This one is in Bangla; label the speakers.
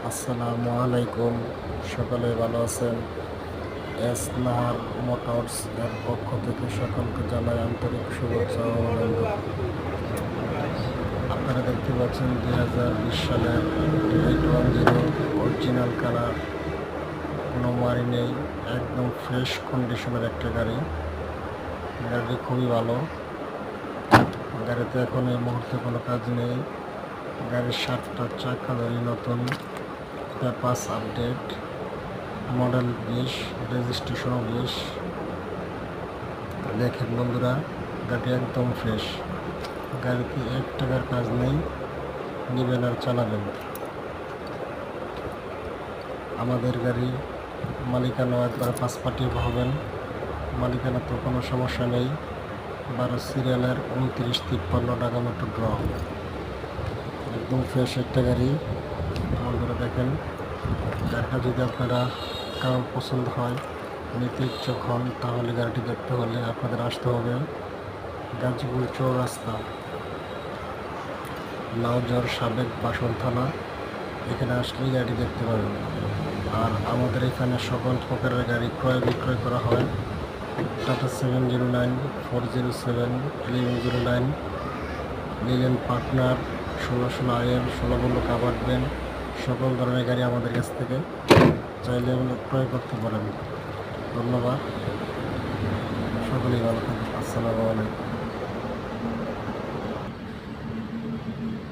Speaker 1: আসসালামু আলাইকুম। সকলে ভালো আছেন? এস নাহার মোটরস এর পক্ষ থেকে সকলকে জানাই আন্তরিক শুভেচ্ছা ও অভিনন্দন। আপনারা দেখতে পাচ্ছেন 2020 সালের 810 অরিজিনাল কালার, কোনো মারি নেই, একদম ফ্রেশ কন্ডিশনের একটা গাড়ি। গাড়িটি খুবই ভালো। গাড়িতে এখন এই মুহূর্তে কোনো কাজ নেই। গাড়ির 7টা চাকা নতুন, পেপারস আপডেট, মডেল 20, রেজিস্ট্রেশন 20। দেখেন বন্ধুরা, গাড়ি একদম ফ্রেশ। গাড়িতে 1 টাকার কাজ নেই, নেবেন আর চালাবেন। আমাদের গাড়ি মালিকানা একবার 5 পার্টি হবেন। মালিকানা তো কোনো সমস্যা নেই। 12 সিরিয়ালের 2953 টাকা মতো ড্র। একদম ফ্রেশ একটা গাড়ি। বন্ধুরা দেখেন, গাড়িটা যদি আপনারা কারোর পছন্দ হয়, নিতে ইচ্ছুক হন, তাহলে গাড়িটি দেখতে হলে আপনাদের আসতে হবে গাজীপুর চৌরাস্তা, লাউজর সাবেক বাসন থানা। এখানে আসলেই গাড়ি দেখতে পাবেন। আর আমাদের এখানে সকল প্রকারের গাড়ি ক্রয় বিক্রয় করা হয়। Tata 709, 407, 1109, linen partner, 1616 IL, 16 covered van, সকল ধরনের গাড়ি আমাদের কাছ থেকে চাইলে ক্রয় করতে পারেন। ধন্যবাদ। সকলেই ভালো থাকুন। আসসালামু আলাইকুম।